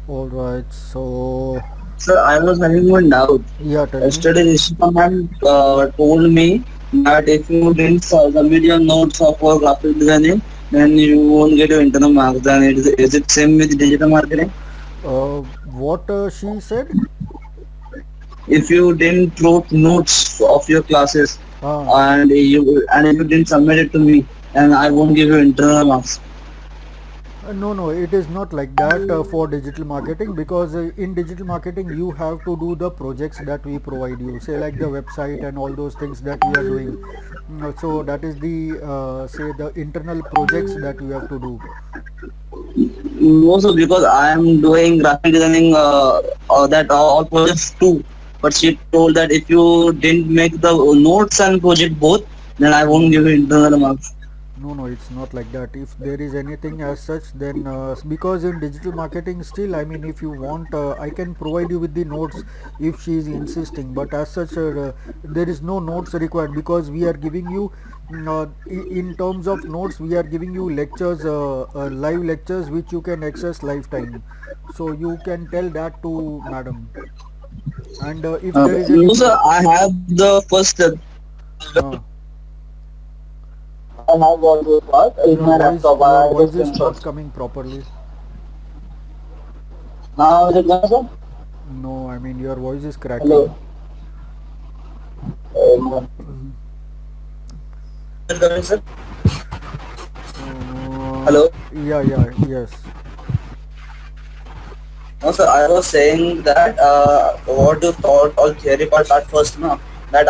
All right. So, Sir, I was having one doubt. yeah, tell me. Yesterday, Rishika ma'am told me that if you didn't submit your notes of for graphic designing, then you won't get your internal marks. Then is it same with digital marketing? What she said? If you didn't wrote notes of your classes Uh, and if you didn't submit it to me, then I won't give you internal marks. no, no, it is not like that for digital marketing because in digital marketing you have to do the projects that we provide you, say like the website and all those things that we are doing. So that is the say the internal projects that you have to do. Also because I am doing graphic designing that all projects too. But she told that if you didn't make the notes and project both, then I won't give you internal marks. No, no, it's not like that. If there is anything as such, then because in digital marketing, still, I mean, if you want, I can provide you with the notes if she is insisting. But as such, there is no notes required because we are giving you, in terms of notes, we are giving you lectures, live lectures, which you can access lifetime. So you can tell that to madam. And if there is No, any, sir, I have the first step. uh, I have all those parts in my laptop. your I voice just is not screenshots. coming properly. Now is it done, sir? No, I mean, your voice is cracking. Hello. Is it coming, sir? Uh, Hello. yeah, yeah, yes. No, sir, I was saying that what you thought all theory part at first, no, that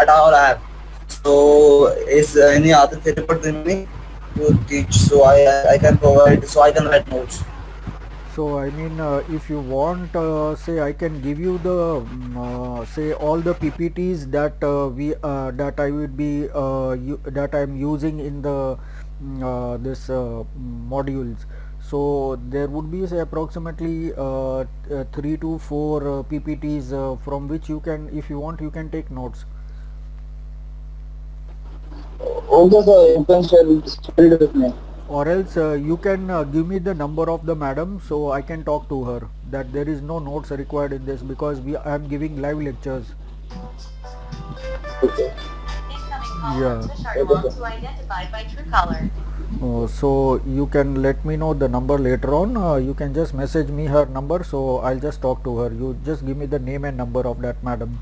all I have. So is any other theory part remaining to teach? So I can provide. So I can write notes. So I mean, if you want, say I can give you the say all the PPTs that we that I would be that I'm using in the this modules. So there would be say approximately 3 to 4 PPTs from which you can, if you want, you can take notes. Okay, sir, you can share it with me. Or else you can give me the number of the madam so I can talk to her that there is no notes required in this because we I am giving live lectures. Okay. Incoming call from Yeah. Tisha Okay, belongs sir. to identified by Truecaller. So you can let me know the number later on. You can just message me her number so I'll just talk to her. You just give me the name and number of that madam.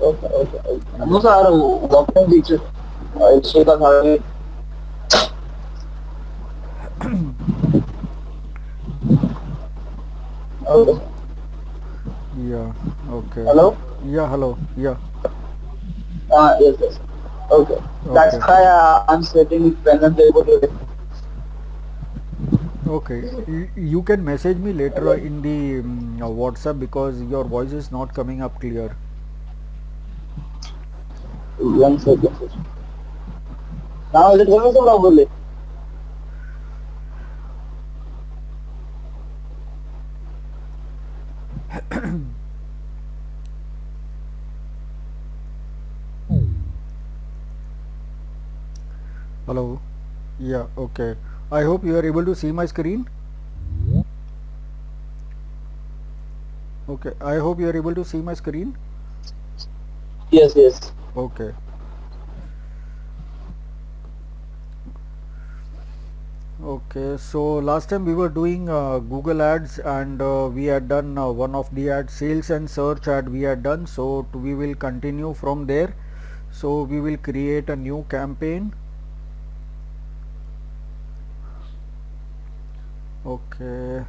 Okay, okay, okay. No, Yeah. sir, working teacher. She can hardly. Okay. Yeah. Okay. Hello. Yeah. Hello. Yeah. Yes, yes. Okay. That's Okay. why I'm setting pen and paper today. Okay, you can message me later in the WhatsApp because your voice is not coming up clear. 1 second. Now is it coming so properly? Hello. Yeah, okay. I hope you are able to see my screen. Okay, I hope you are able to see my screen. Yes, yes. Okay. Okay, so last time we were doing Google ads and we had done one of the ads, sales and search ad we had done. So we will continue from there. So we will create a new campaign. Okay.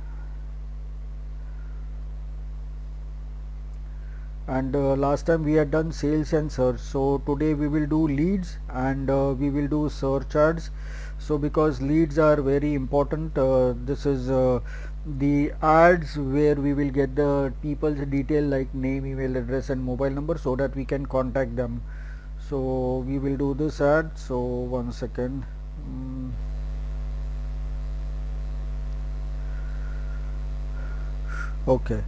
And last time we had done sales and search, so today we will do leads and we will do search ads. So because leads are very important, this is the ads where we will get the people's detail like name, email address and mobile number so that we can contact them. So we will do this ad. So 1 second. mm, okay.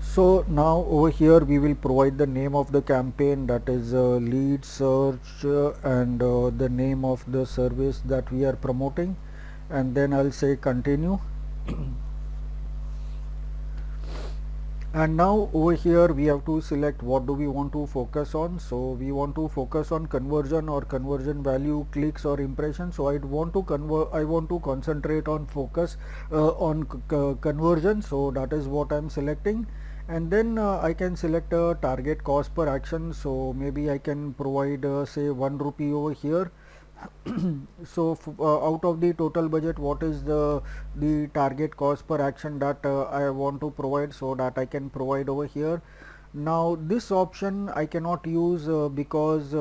So now over here we will provide the name of the campaign, that is lead search and the name of the service that we are promoting, and then I'll say continue. And now over here we have to select what do we want to focus on. So we want to focus on conversion or conversion value, clicks or impressions. So I want to concentrate on focus on conversion, so that is what I'm selecting. And then I can select a target cost per action, so maybe I can provide say 1 rupee over here. So out of the total budget, what is the target cost per action that I want to provide, so that I can provide over here. Now this option I cannot use because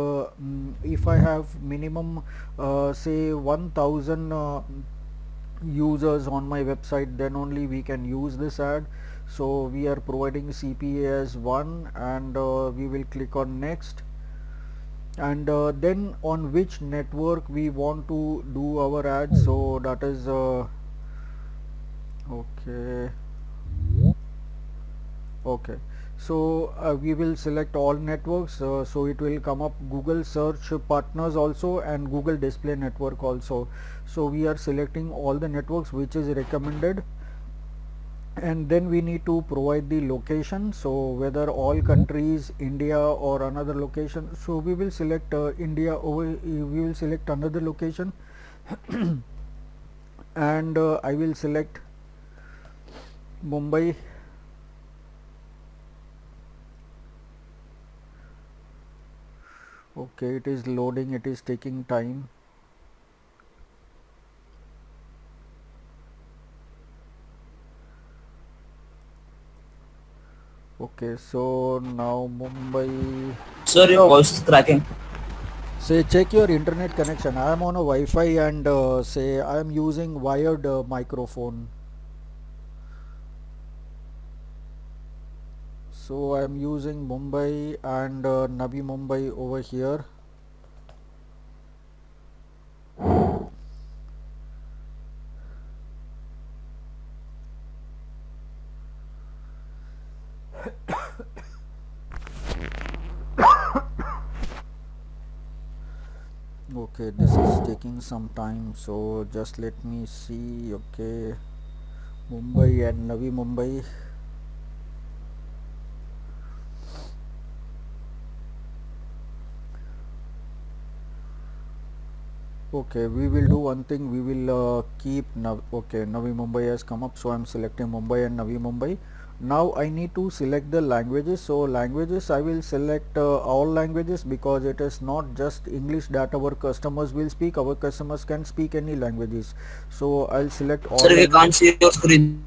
if I have minimum say 1000 users on my website, then only we can use this ad. So we are providing CPA as 1, and we will click on next. And then on which network we want to do our ads, so that is okay. Okay, so we will select all networks, so it will come up Google search partners also and Google display network also. So we are selecting all the networks which is recommended, and then we need to provide the location, so whether all countries, India or another location. So we will select India over, we will select another location. And I will select Mumbai. Okay, it is loading, it is taking time. Okay, so now Mumbai. Sir, your voice is cracking. Say check your internet connection. I am on a Wi-Fi, and say I am using wired microphone. So I am using Mumbai and Navi Mumbai over here. Okay, this is taking some time, so just let me see. Okay, Mumbai and Navi Mumbai. Okay, we will do one thing. We will keep okay, Navi Mumbai has come up, so I'm selecting Mumbai and Navi Mumbai. Now I need to select the languages. So languages, I will select all languages, because it is not just English that our customers will speak. Our customers can speak any languages. So I'll select all Sir, we can't languages. see your screen.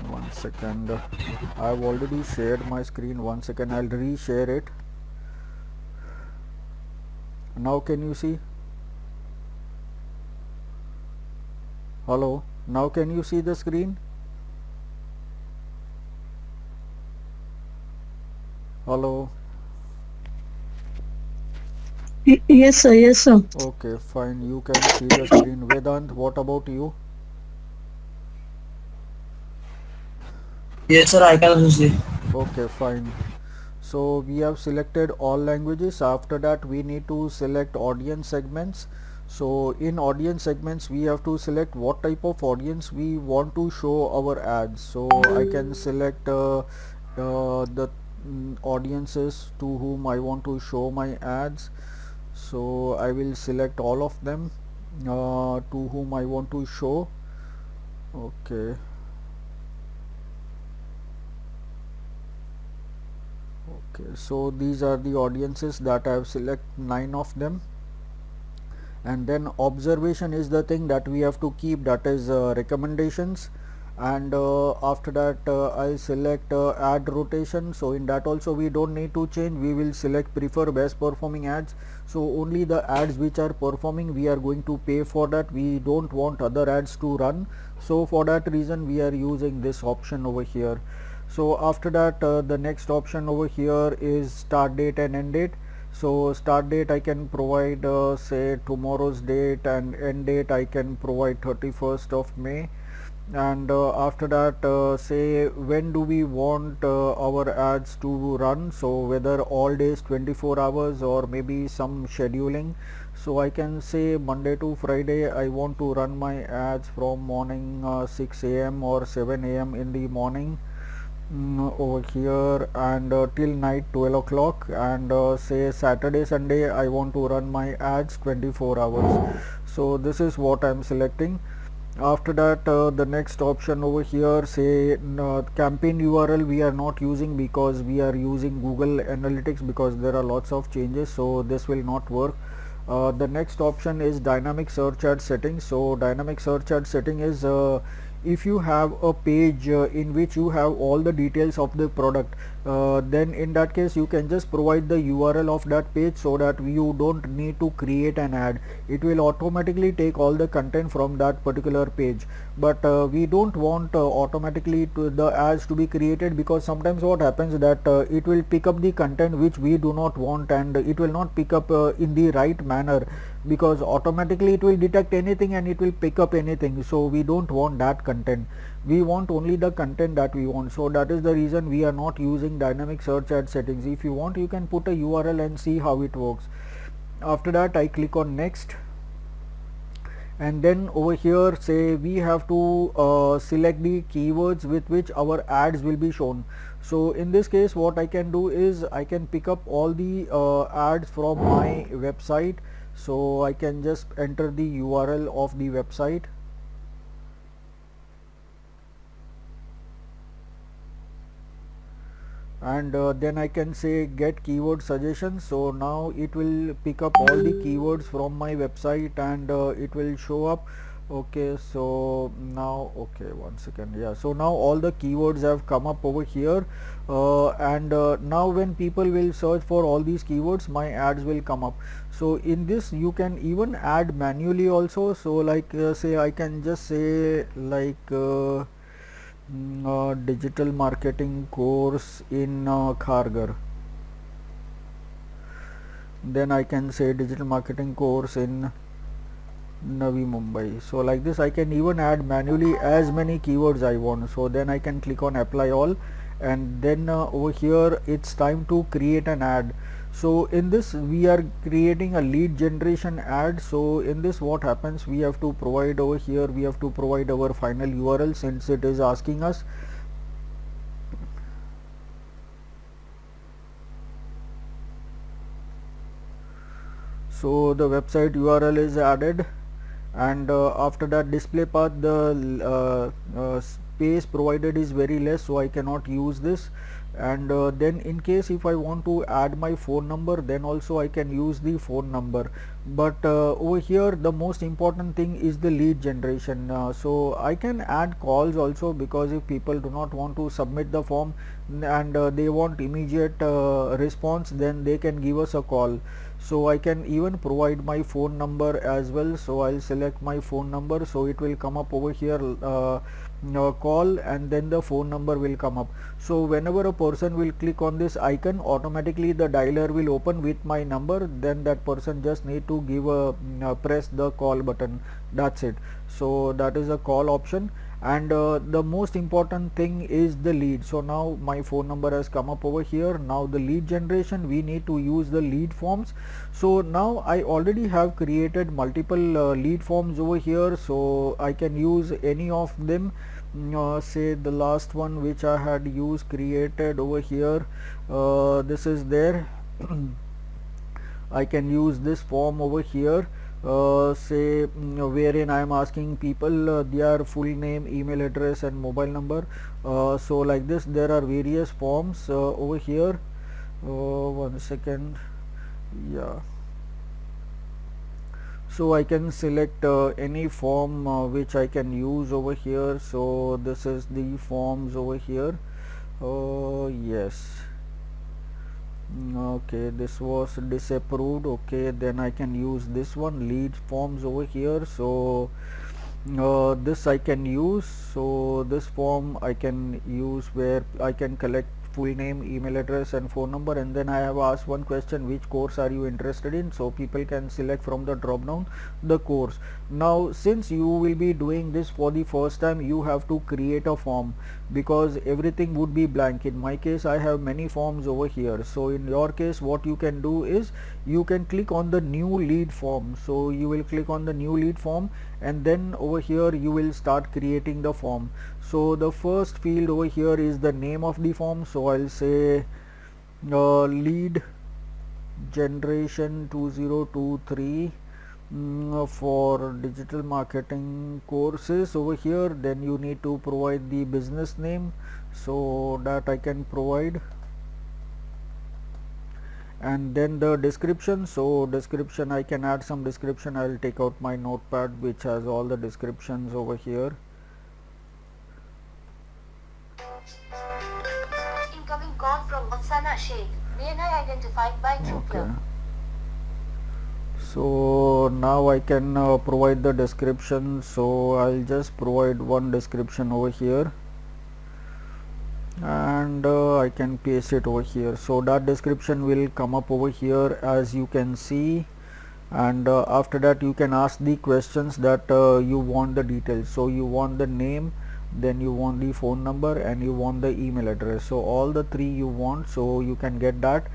One second. I've already shared my screen. One second, I'll reshare it. Now can you see? Hello. Now can you see the screen? Hello. Yes, sir. Yes, sir. Okay, fine. You can see the screen. Vedant, what about you? Yes, sir, I can also see. Okay, fine. So we have selected all languages. After that, we need to select audience segments. So in audience segments, we have to select what type of audience we want to show our ads. So I can select the audiences to whom I want to show my ads. So I will select all of them to whom I want to show. Okay. Okay, so these are the audiences that I have select 9 of them. And then observation is the thing that we have to keep, that is recommendations. And after that I select ad rotation. So in that also we don't need to change, we will select prefer best performing ads. So only the ads which are performing we are going to pay for that, we don't want other ads to run. So for that reason we are using this option over here. So after that the next option over here is start date and end date. So start date I can provide say tomorrow's date, and end date I can provide 31st of May. And after that say when do we want our ads to run, so whether all days 24 hours or maybe some scheduling. So I can say Monday to Friday I want to run my ads from morning 6 a.m. or 7 a.m. in the morning. over here, and till night 12 o'clock, and say Saturday Sunday I want to run my ads 24 hours. So this is what I'm selecting. After that, the next option over here, say campaign URL we are not using because we are using Google Analytics, because there are lots of changes, so this will not work. The next option is dynamic search ad settings. So dynamic search ad setting is if you have a page in which you have all the details of the product, then in that case you can just provide the URL of that page, so that you don't need to create an ad. It will automatically take all the content from that particular page. But we don't want automatically to the ads to be created, because sometimes what happens that it will pick up the content which we do not want, and it will not pick up in the right manner, because automatically it will detect anything and it will pick up anything. So we don't want that content. We want only the content that we want. So that is the reason we are not using dynamic search ad settings. If you want, you can put a URL and see how it works. After that, I click on next, and then over here, say we have to select the keywords with which our ads will be shown. So in this case, what I can do is I can pick up all the ads from my website. So I can just enter the URL of the website, and then I can say get keyword suggestions. So now it will pick up all the keywords from my website, and it will show up. Okay, so now, okay, one second, yeah, so now all the keywords have come up over here, and now when people will search for all these keywords, my ads will come up. So in this you can even add manually also. So like say I can just say like digital marketing course in Kharghar. Then I can say digital marketing course in Navi Mumbai. So like this I can even add manually as many keywords I want. So then I can click on apply all, and then over here it's time to create an ad. So in this we are creating a lead generation ad. So in this what happens, we have to provide over here, we have to provide our final URL, since it is asking us. So the website URL is added, and after that display path, the space provided is very less, so I cannot use this. And then in case if I want to add my phone number, then also I can use the phone number. But over here the most important thing is the lead generation. So I can add calls also, because if people do not want to submit the form and they want immediate response, then they can give us a call. So I can even provide my phone number as well. So I'll select my phone number, so it will come up over here, call, and then the phone number will come up. So whenever a person will click on this icon, automatically the dialer will open with my number. Then that person just need to give a press the call button. That's it. So that is a call option. And the most important thing is the lead. So now my phone number has come up over here. Now the lead generation, we need to use the lead forms. So now I already have created multiple lead forms over here, so I can use any of them. Say the last one which I had used created over here, this is there. I can use this form over here, say wherein I am asking people their full name, email address and mobile number. So like this there are various forms over here. One second, yeah. So I can select any form which I can use over here. So this is the forms over here. Yes. Okay, this was disapproved. Okay, then I can use this one, lead forms over here. So this I can use. So this form I can use where I can collect full name, email address and phone number, and then I have asked one question, which course are you interested in, so people can select from the drop down the course. Now since you will be doing this for the first time, you have to create a form because everything would be blank. In my case I have many forms over here, so in your case what you can do is you can click on the new lead form. So you will click on the new lead form, and then over here you will start creating the form. So the first field over here is the name of the form, so I'll say lead generation 2023 for digital marketing courses over here. Then you need to provide the business name, so that I can provide, and then the description. So description, I can add some description. I'll take out my notepad which has all the descriptions over here. Incoming call from Oksana Sheikh. BNI identified by Trupler. Okay. So now I can provide the description, so I'll just provide one description over here, and I can paste it over here. So that description will come up over here as you can see, and after that you can ask the questions that you want the details. So you want the name, then you want the phone number, and you want the email address. So all the three you want, so you can get that.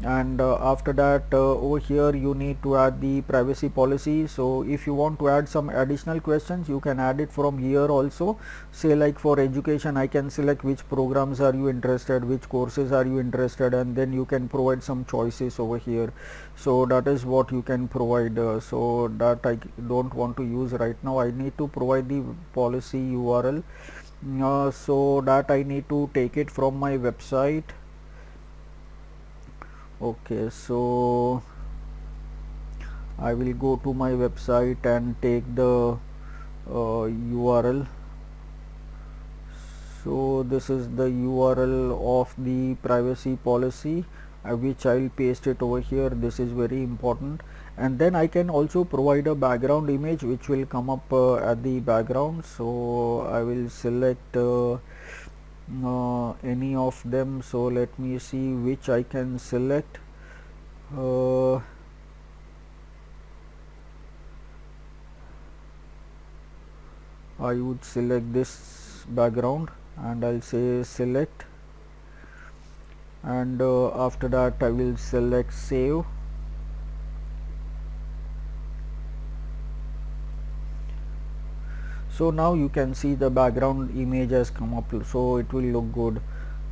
And after that over here you need to add the privacy policy. So if you want to add some additional questions, you can add it from here also. Say like for education, I can select which programs are you interested, which courses are you interested, and then you can provide some choices over here. So that is what you can provide. So that I don't want to use right now. I need to provide the policy URL, so that I need to take it from my website. Okay, so I will go to my website and take the URL. So this is the URL of the privacy policy, which I will paste it over here. This is very important. And then I can also provide a background image which will come up at the background. So I will select any of them. So let me see which I can select. I would select this background and I'll say select, and after that I will select save. So now you can see the background image has come up, so it will look good.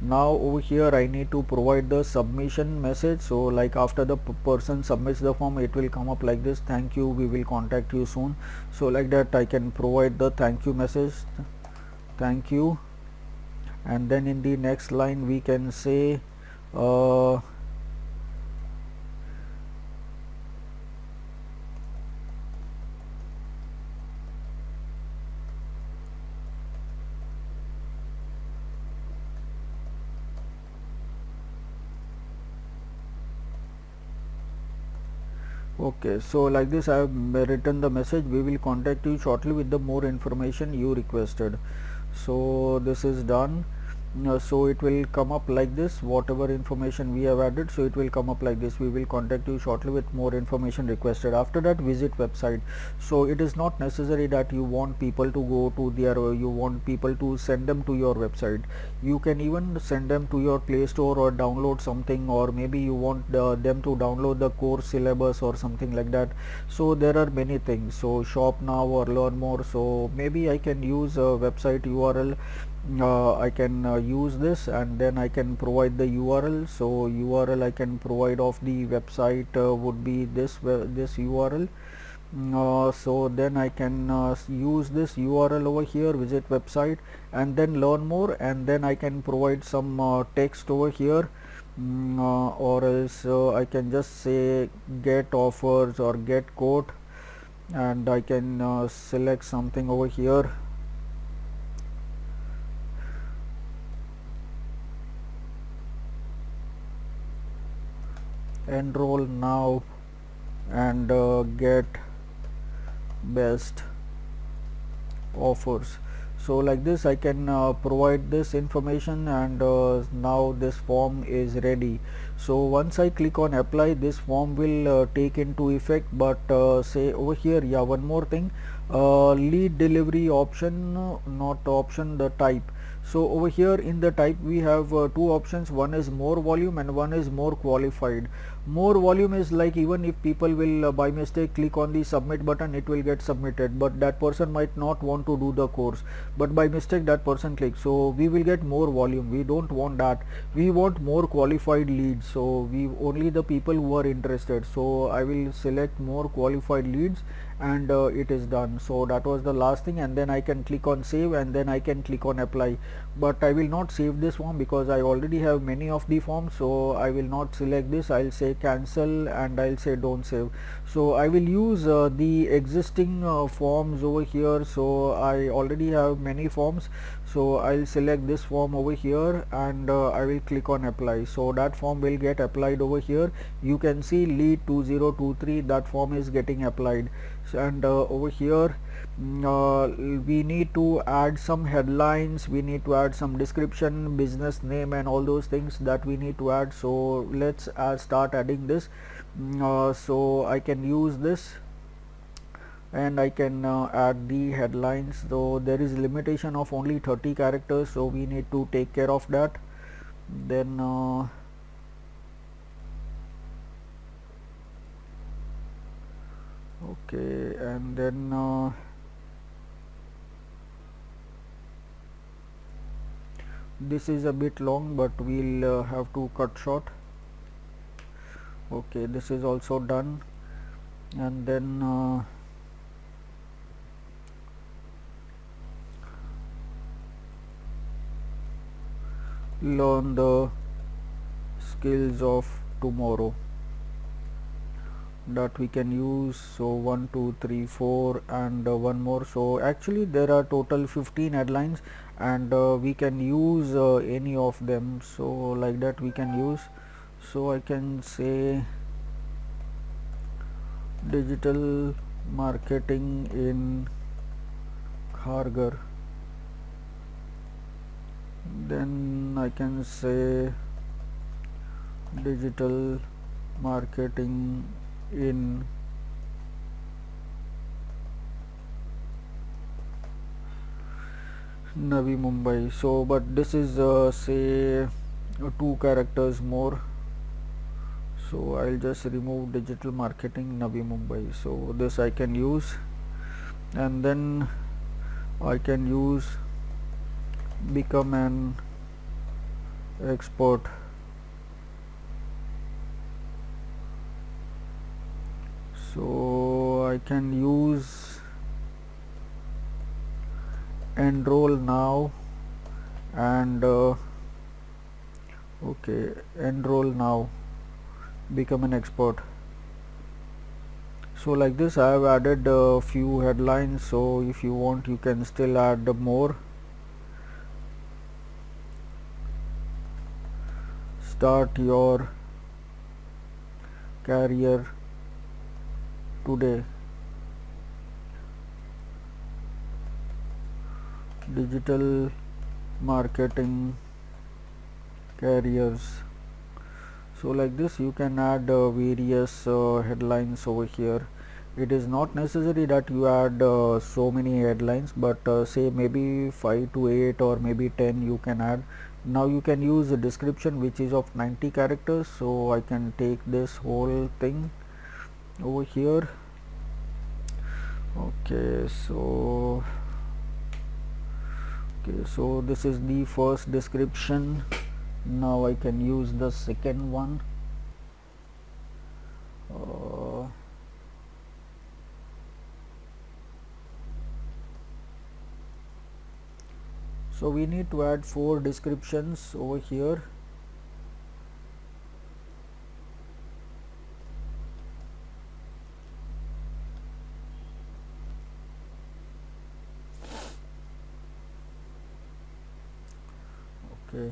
Now over here I need to provide the submission message. So like after the person submits the form, it will come up like this: thank you, we will contact you soon. So like that I can provide the thank you message, thank you. And then in the next line we can say okay, so like this I have written the message: we will contact you shortly with the more information you requested. So this is done. So it will come up like this, whatever information we have added, so it will come up like this: we will contact you shortly with more information requested. After that, visit website. So it is not necessary that you want people to go to their, you want people to send them to your website. You can even send them to your Play Store or download something, or maybe you want them to download the course syllabus or something like that. So there are many things. So shop now or learn more. So maybe I can use a website URL. I can use this, and then I can provide the URL. So URL I can provide of the website would be this URL. So then I can use this URL over here, visit website, and then learn more, and then I can provide some text over here, or else I can just say get offers or get quote, and I can select something over here. Enroll now and get best offers. So like this I can provide this information, and now this form is ready. So once I click on apply, this form will take into effect. But say over here, yeah, one more thing, lead delivery option, not option, the type. So over here in the type we have two options. One is more volume and one is more qualified. More volume is like, even if people will by mistake click on the submit button, it will get submitted, but that person might not want to do the course, but by mistake that person clicks, so we will get more volume. We don't want that. We want more qualified leads, so we only the people who are interested. So I will select more qualified leads, and it is done. So that was the last thing, and then I can click on save, and then I can click on apply. But I will not save this form because I already have many of the forms, so I will not select this. I'll say cancel, and I'll say don't save. So I will use the existing forms over here. So I already have many forms, so I'll select this form over here, and I will click on apply. So that form will get applied over here. You can see lead 2023, that form is getting applied. And over here, we need to add some headlines, we need to add some description, business name, and all those things that we need to add. So let's start adding this. So I can use this, and I can add the headlines, though there is limitation of only 30 characters, so we need to take care of that. Then okay, and then this is a bit long, but we'll have to cut short. Okay, this is also done. And then learn the skills of tomorrow, that we can use. So 1 2 3 4 and one more. So actually there are total 15 headlines, and we can use any of them. So like that we can use. So I can say digital marketing in Kharghar. Then I can say digital marketing in Navi Mumbai. So but this is say 2 characters more, so I'll just remove digital marketing Navi Mumbai. So this I can use, and then I can use become an expert. So I can use enroll now, and okay, enroll now, become an expert. So like this I have added a few headlines. So if you want, you can still add more. Start your career today. Digital marketing careers. So like this you can add various headlines over here. It is not necessary that you add so many headlines, but say maybe 5 to 8 or maybe 10 you can add. Now you can use a description which is of 90 characters, so I can take this whole thing over here. Okay, so this is the first description. Now I can use the second one. So we need to add 4 descriptions over here. Okay.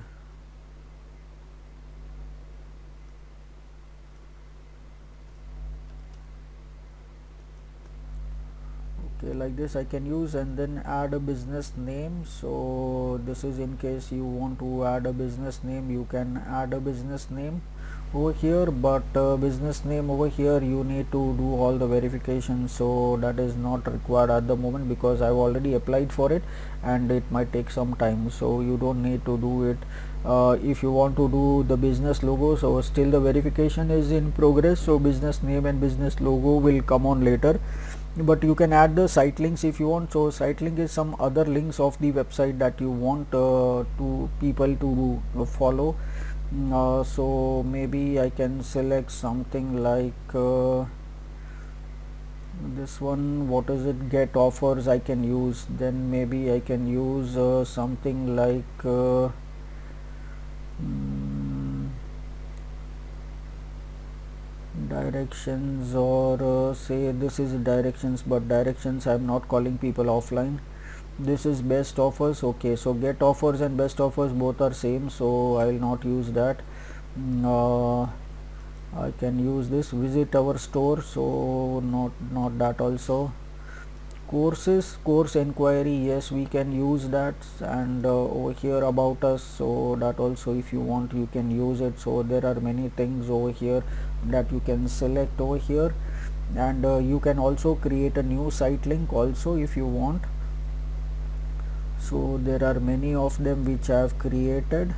Okay, like this I can use, and then add a business name. So this is in case you want to add a business name, you can add a business name over here, but business name over here you need to do all the verification, so that is not required at the moment because I've already applied for it and it might take some time, so you don't need to do it. If you want to do the business logo, so still the verification is in progress, so business name and business logo will come on later, but you can add the site links if you want. So site link is some other links of the website that you want to people to follow. So maybe I can select something like this one. What is it? Get offers I can use. Then maybe I can use something like directions, or say this is directions, but directions I'm not calling people offline. This is best offers. Okay, so get offers and best offers both are same, so I will not use that. I can use this visit our store, so not that also. Courses, course inquiry, yes, we can use that, and over here about us, so that also if you want you can use it. So there are many things over here that you can select over here, and you can also create a new site link also if you want. So there are many of them which I have created,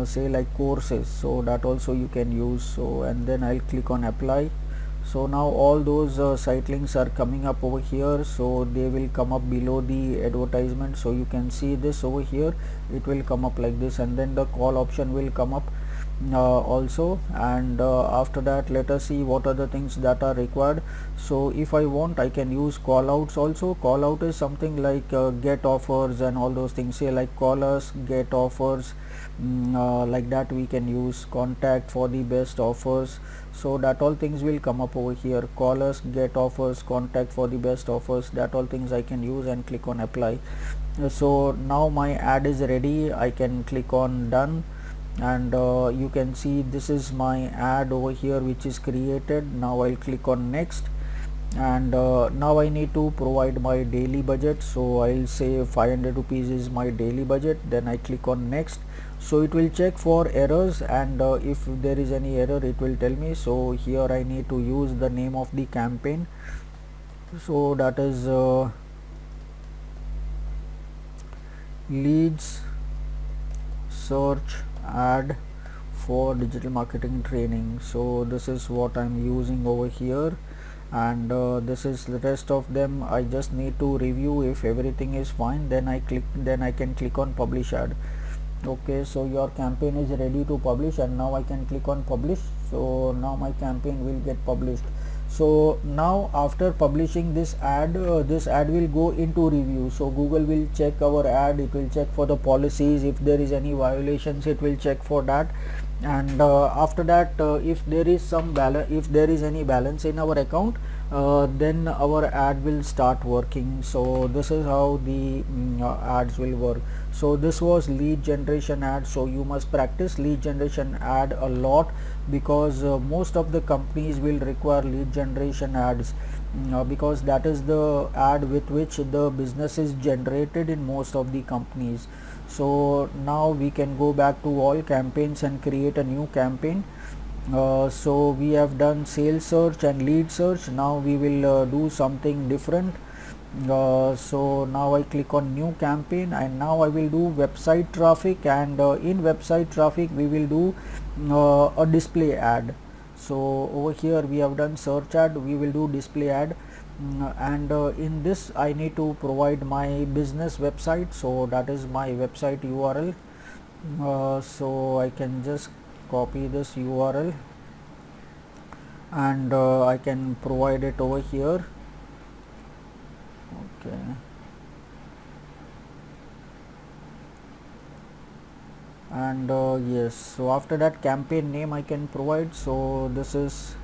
say like courses, so that also you can use. So and then I'll click on apply. So now all those site links are coming up over here, so they will come up below the advertisement, so you can see this over here, it will come up like this, and then the call option will come up also, and after that let us see what are the things that are required. So if I want I can use call outs also. Call out is something like get offers and all those things, say like call us, get offers, like that we can use contact for the best offers, so that all things will come up over here. Call us, get offers, contact for the best offers, that all things I can use and click on apply. So now my ad is ready, I can click on done, and you can see this is my ad over here which is created. Now I'll click on next, and now I need to provide my daily budget, so I'll say 500 rupees is my daily budget. Then I click on next, so it will check for errors, and if there is any error it will tell me. So here I need to use the name of the campaign, so that is leads search ad for digital marketing training. So this is what I'm using over here, and this is the rest of them. I just need to review if everything is fine, then I can click on publish ad. Okay, so your campaign is ready to publish, and now I can click on publish. So now my campaign will get published. So now after publishing this ad will go into review, so Google will check our ad, it will check for the policies, if there is any violations it will check for that, and after that if there is some balance, if there is any balance in our account, then our ad will start working. So this is how the ads will work. So this was lead generation ad, so you must practice lead generation ad a lot, because most of the companies will require lead generation ads, because that is the ad with which the business is generated in most of the companies. So now we can go back to all campaigns and create a new campaign. So we have done sales search and lead search. Now we will do something different. So now I click on new campaign, and now I will do website traffic, and in website traffic we will do a display ad. So over here we have done search ad, we will do display ad, and in this I need to provide my business website, so that is my website URL. So I can just copy this URL, and I can provide it over here. Okay, and yes, so after that campaign name I can provide. So this is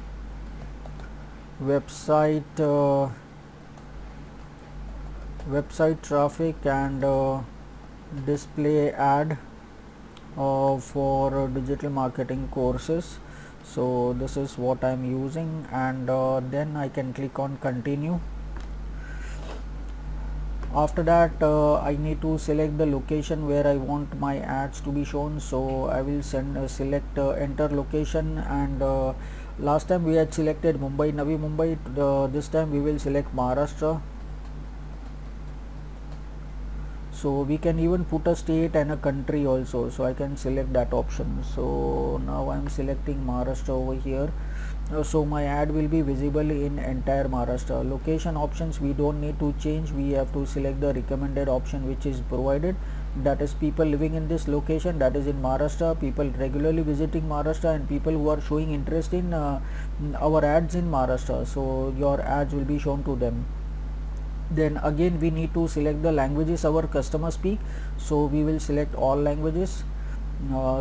website website traffic and display ad for digital marketing courses. So this is what I'm using, and then I can click on continue. After that I need to select the location where I want my ads to be shown. So I will select enter location, and last time we had selected Mumbai, Navi Mumbai. This time we will select Maharashtra. So we can even put a state and a country also, so I can select that option. So now I'm selecting Maharashtra over here. So my ad will be visible in entire Maharashtra. Location options we don't need to change, we have to select the recommended option which is provided, that is people living in this location, that is in Maharashtra, people regularly visiting Maharashtra, and people who are showing interest in our ads in Maharashtra, so your ads will be shown to them. Then again we need to select the languages our customers speak, so we will select all languages.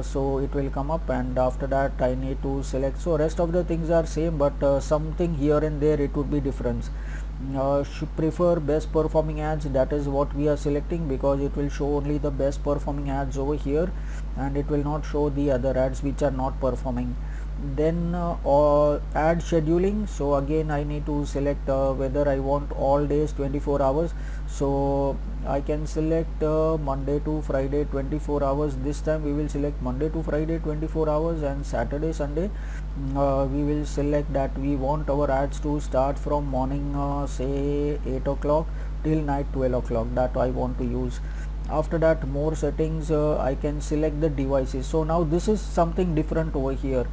So it will come up, and after that I need to select. So rest of the things are same, but something here and there it would be different. Should prefer best performing ads, that is what we are selecting, because it will show only the best performing ads over here, and it will not show the other ads which are not performing. Then ad scheduling, so again I need to select whether I want all days 24 hours. So I can select Monday to Friday 24 hours. This time we will select Monday to Friday 24 hours, and Saturday Sunday we will select that we want our ads to start from morning say 8 o'clock till night 12 o'clock, that I want to use. After that more settings, I can select the devices. So now this is something different over here.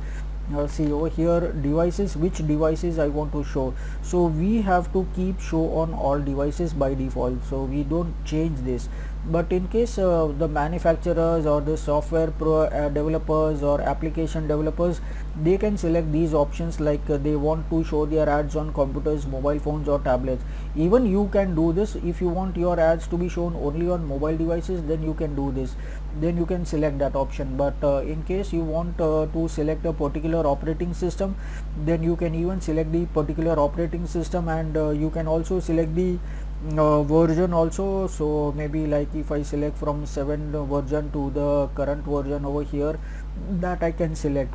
See over here, devices, which devices I want to show. So we have to keep show on all devices by default, so we don't change this. But in case the manufacturers or the software developers or application developers, they can select these options, like they want to show their ads on computers, mobile phones or tablets. Even you can do this. If you want your ads to be shown only on mobile devices, then you can do this, then you can select that option. But in case you want to select a particular operating system, then you can even select the particular operating system, and you can also select the version also. So maybe like if I select from 7 version to the current version over here, that I can select.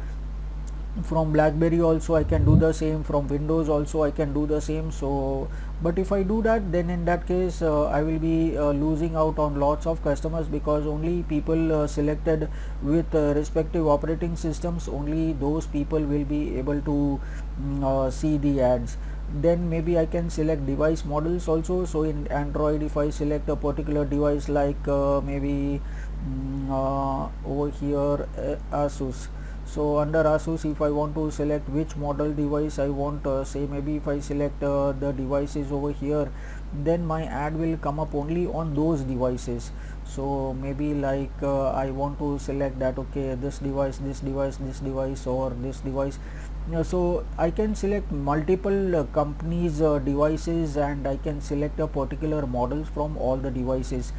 From BlackBerry also I can do the same, from Windows also I can do the same. So but if I do that, then in that case I will be losing out on lots of customers, because only people selected with respective operating systems, only those people will be able to see the ads. Then maybe I can select device models also. So in Android, if I select a particular device like maybe over here Asus. So under Asus, if I want to select which model device I want, say maybe if I select the devices over here, then my ad will come up only on those devices. So maybe like I want to select that, okay, this device, this device, this device, or this device. So I can select multiple companies devices, and I can select a particular models from all the devices.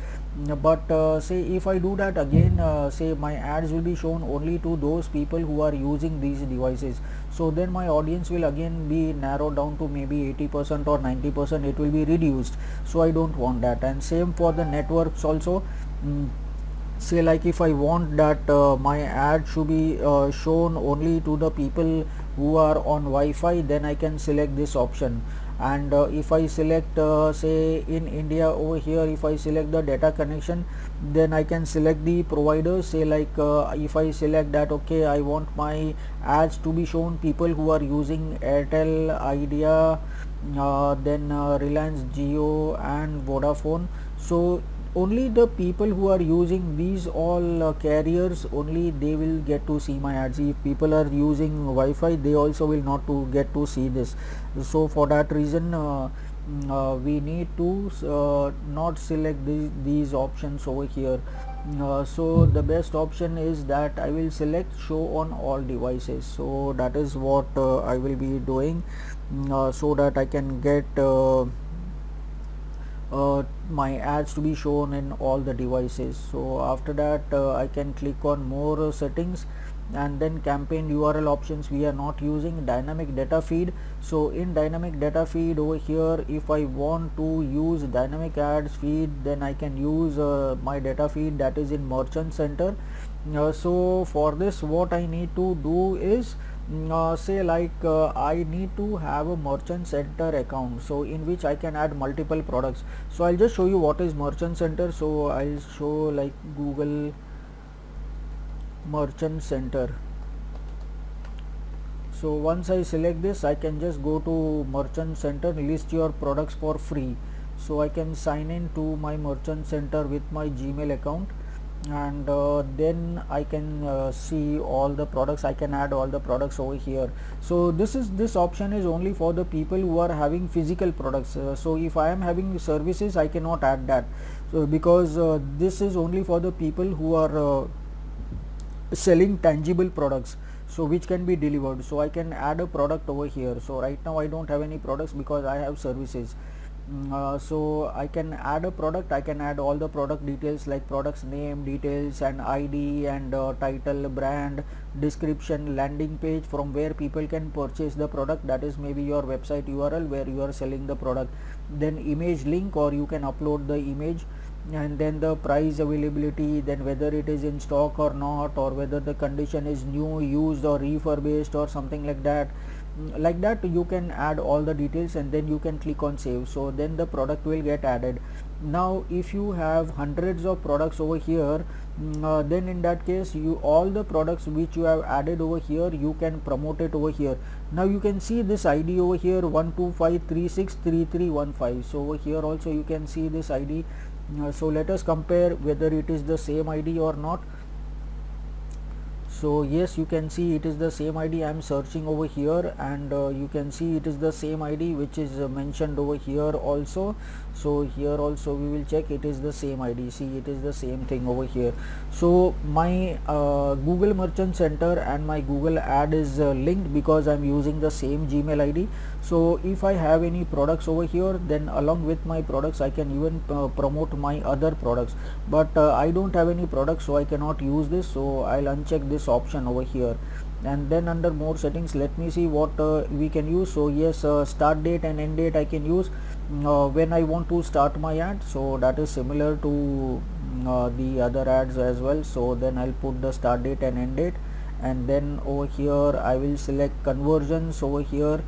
But say if I do that again, say my ads will be shown only to those people who are using these devices. So then my audience will again be narrowed down to maybe 80% or 90%, it will be reduced. So I don't want that. And same for the networks also. Say like if I want that my ad should be shown only to the people who are on Wi-Fi, then I can select this option. And if I select say in India over here, if I select the data connection, then I can select the providers. Say like if I select that, okay, I want my ads to be shown people who are using Airtel, Idea, then Reliance Jio and Vodafone. So only the people who are using these all carriers, only they will get to see my ads. If people are using Wi-Fi, they also will not to get to see this. So for that reason we need to not select these options over here. So the best option is that I will select show on all devices. So that is what I will be doing, so that I can get my ads to be shown in all the devices. So after that I can click on more settings, and then campaign URL options we are not using. Dynamic data feed, so in dynamic data feed over here, if I want to use dynamic ads feed, then I can use my data feed that is in merchant center. So for this what I need to do is say like I need to have a merchant center account, so in which I can add multiple products. So I'll just show you what is merchant center. So I'll show like Google merchant center. So once I select this, I can just go to merchant center, list your products for free. So I can sign in to my merchant center with my Gmail account, and then I can see all the products. I can add all the products over here. So this option is only for the people who are having physical products. So if I am having services, I cannot add that. So because this is only for the people who are selling tangible products, so which can be delivered. So I can add a product over here. So right now I don't have any products because I have services. So I can add a product. I can add all the product details like products name, details, and ID, and title, brand, description, landing page from where people can purchase the product, that is maybe your website URL where you are selling the product, then image link, or you can upload the image, and then the price, availability, then whether it is in stock or not, or whether the condition is new, used, or refurbished, or something like that. Like that you can add all the details, and then you can click on save. So then the product will get added. Now if you have hundreds of products over here, then in that case, you all the products which you have added over here, you can promote it over here. Now you can see this ID over here, 125363315. So over here also you can see this ID. So let us compare whether it is the same ID or not. So yes, you can see it is the same ID. I am searching over here, and you can see it is the same ID which is mentioned over here also. So here also we will check, it is the same ID. See, it is the same thing over here. So my Google Merchant Center and my Google ad is linked because I am using the same Gmail ID. So if I have any products over here, then along with my products I can even promote my other products. But I don't have any products, so I cannot use this. So I'll uncheck this option over here, and then under more settings, let me see what we can use. So yes, start date and end date I can use when I want to start my ad. So that is similar to the other ads as well. So then I'll put the start date and end date, and then over here I will select conversions over here.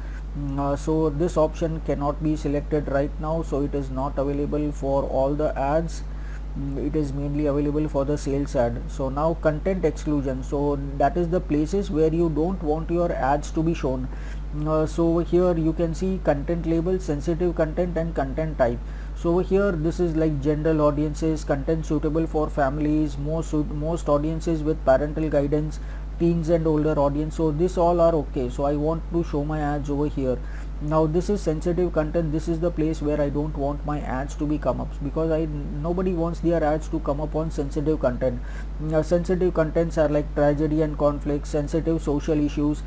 So this option cannot be selected right now, so it is not available for all the ads. It is mainly available for the sales ad. So now content exclusion, so that is the places where you don't want your ads to be shown. So over here you can see content label, sensitive content, and content type. So over here this is like general audiences, content suitable for families, most audiences with parental guidance, teens and older audience. So this all are okay. So I want to show my ads over here. Now this is sensitive content. This is the place where I don't want my ads to be come up, because nobody wants their ads to come up on sensitive content. Sensitive contents are like tragedy and conflict, sensitive social issues,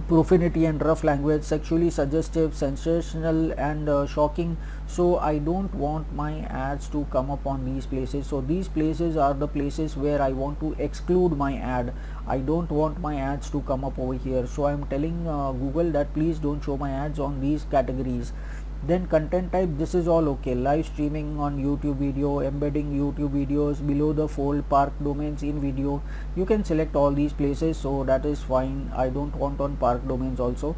profanity and rough language, sexually suggestive, sensational, and shocking. So I don't want my ads to come up on these places. So these places are the places where I want to exclude my ad. I don't want my ads to come up over here. So I'm telling Google that please don't show my ads on these categories. Then content type, this is all okay. Live streaming on YouTube video, embedding YouTube videos, below the fold, park domains in video, you can select all these places. So that is fine. I don't want on park domains also.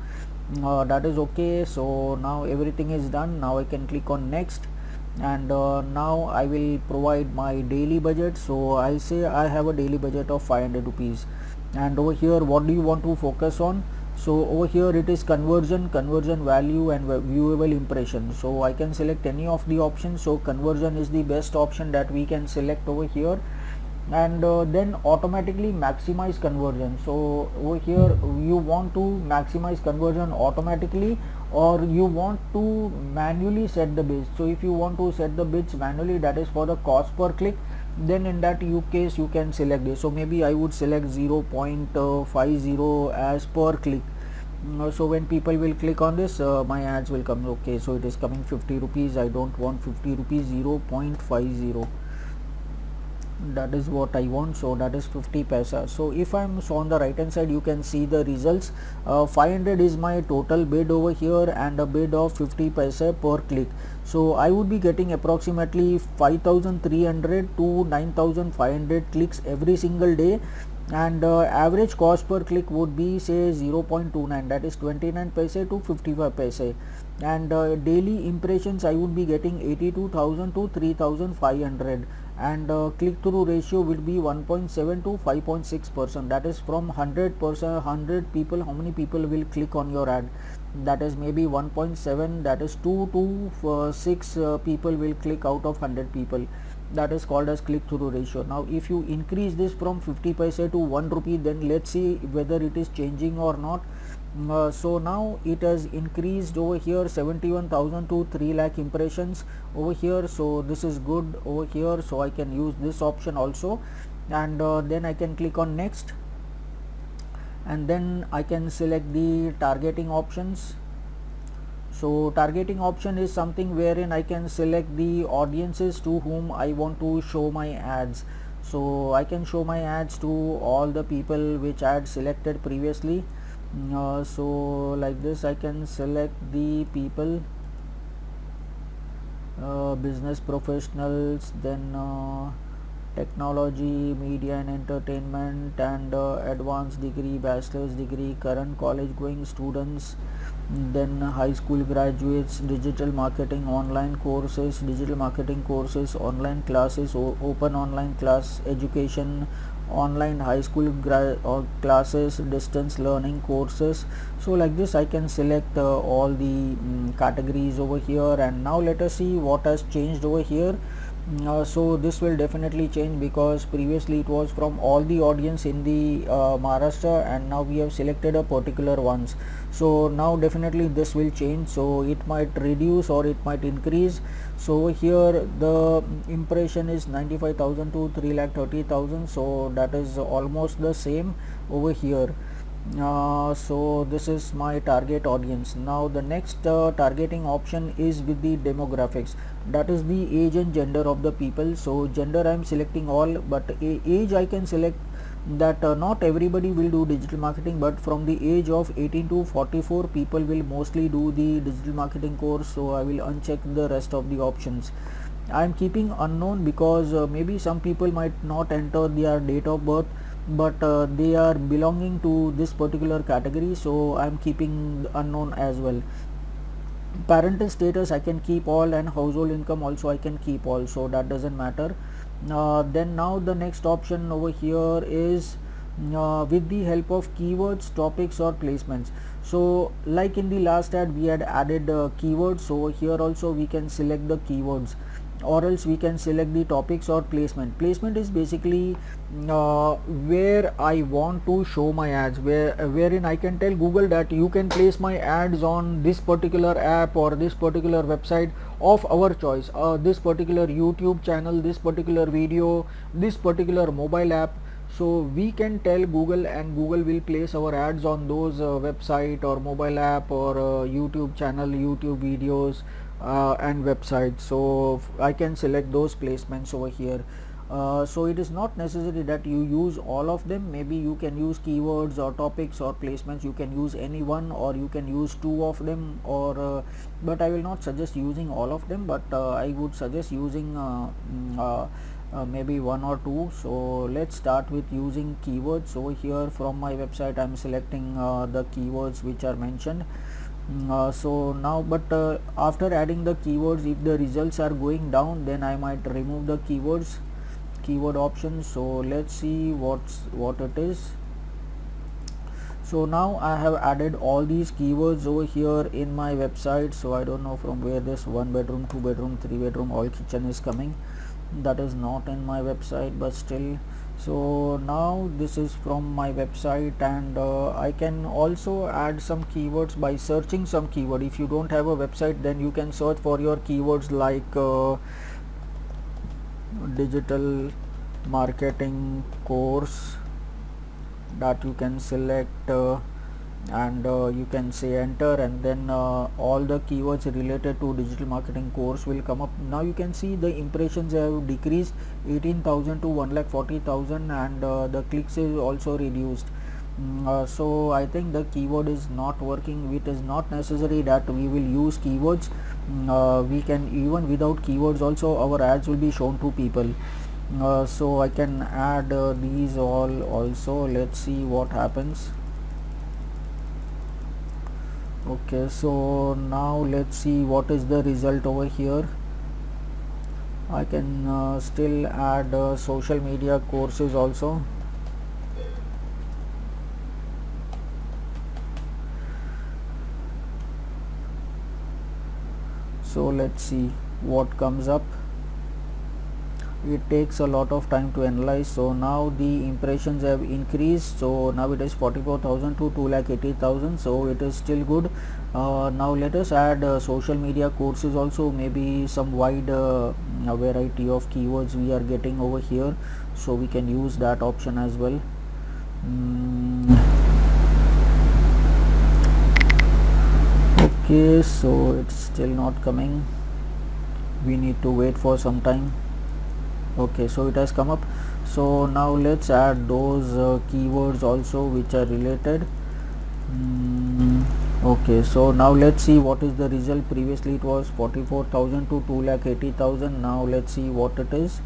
That is okay. So now everything is done. Now I can click on next, and now I will provide my daily budget. So I'll say I have a daily budget of 500 rupees, and over here what do you want to focus on? So over here it is conversion value, and viewable impression. So I can select any of the options. So conversion is the best option that we can select over here, and then automatically maximize conversion. So over here you want to maximize conversion automatically, or you want to manually set the bids. So if you want to set the bids manually, that is for the cost per click, then in that case you can select this. So maybe I would select 0.50 as per click. So when people will click on this, my ads will come. Okay, so it is coming 50 rupees. I don't want 50 rupees, 0.50, that is what I want. So that is 50 paisa. So if I'm so on the right hand side, you can see the results. 500 is my total bid over here, and a bid of 50 paisa per click. So I would be getting approximately 5300 to 9500 clicks every single day, and average cost per click would be say 0.29, that is 29 paise to 55 paise, and daily impressions I would be getting 82,000 to 3,500, and click through ratio will be 1.7 to 5.6%, that is from 100%, 100 people how many people will click on your ad, that is maybe 1.7, that is 2 to 6 people will click out of 100 people, that is called as click through ratio. Now if you increase this from 50 paise to 1 rupee, then let's see whether it is changing or not. So now it has increased over here 71,000 to 3 lakh impressions over here, so this is good over here, so I can use this option also, and then I can click on next, and then I can select the targeting options. So targeting option is something wherein I can select the audiences to whom I want to show my ads. So I can show my ads to all the people which I had selected previously. So like this I can select the people, business professionals, then technology, media and entertainment, and advanced degree, bachelor's degree, current college going students, then high school graduates, digital marketing online courses, digital marketing courses, online classes, open online class education, online high school classes, distance learning courses. So like this I can select all the categories over here, and now let us see what has changed over here. So this will definitely change, because previously it was from all the audience in the Maharashtra, and now we have selected a particular ones. So now definitely this will change, so it might reduce or it might increase. So over here the impression is 95,000 to 3,30,000, so that is almost the same over here. So this is my target audience. Now the next targeting option is with the demographics, that is the age and gender of the people. So gender I am selecting all, but age I can select that not everybody will do digital marketing, but from the age of 18 to 44 people will mostly do the digital marketing course, so I will uncheck the rest of the options. I am keeping unknown because maybe some people might not enter their date of birth, but they are belonging to this particular category, so I am keeping unknown as well. Parental status I can keep all, and household income also I can keep all, so that doesn't matter. Then now the next option over here is with the help of keywords, topics or placements. So like in the last ad we had added keywords, so here also we can select the keywords, or else we can select the topics or placement. Placement is basically where I want to show my ads, wherein I can tell Google that you can place my ads on this particular app or this particular website of our choice, this particular YouTube channel, this particular video, this particular mobile app. So we can tell Google, and Google will place our ads on those website or mobile app or YouTube channel, YouTube videos and website. So I can select those placements over here. So it is not necessary that you use all of them, maybe you can use keywords or topics or placements, you can use any one, or you can use two of them, or but I will not suggest using all of them, but I would suggest using maybe one or two. So let's start with using keywords. Over here from my website I am selecting the keywords which are mentioned. So now, but after adding the keywords, if the results are going down, then I might remove the keyword option. So let's see what it is. So now I have added all these keywords over here in my website. So I don't know from where this 1 bedroom, 2 bedroom, 3 bedroom, all kitchen is coming. That is not in my website, but still. So now this is from my website, and I can also add some keywords by searching some keyword. If you don't have a website, then you can search for your keywords like digital marketing course, that you can select and you can say enter, and then all the keywords related to digital marketing course will come up. Now you can see the impressions have decreased 18,000 to 1,40,000, and the clicks is also reduced. So I think the keyword is not working. It is not necessary that we will use keywords. We can, even without keywords also, our ads will be shown to people. So I can add these all also. Let's see what happens. Okay, so now let's see what is the result over here. I can still add social media courses also. So let's see what comes up. It takes a lot of time to analyze. So now the impressions have increased, so now it is 44,000 to 2,80,000, so it is still good. Now let us add social media courses also, maybe some wide variety of keywords we are getting over here, so we can use that option as well. Okay, so it's still not coming, we need to wait for some time. Okay, so it has come up. So now let's add those keywords also which are related. Okay, so now let's see what is the result. Previously it was 44,000 to 2,80,000. Now let's see what it is.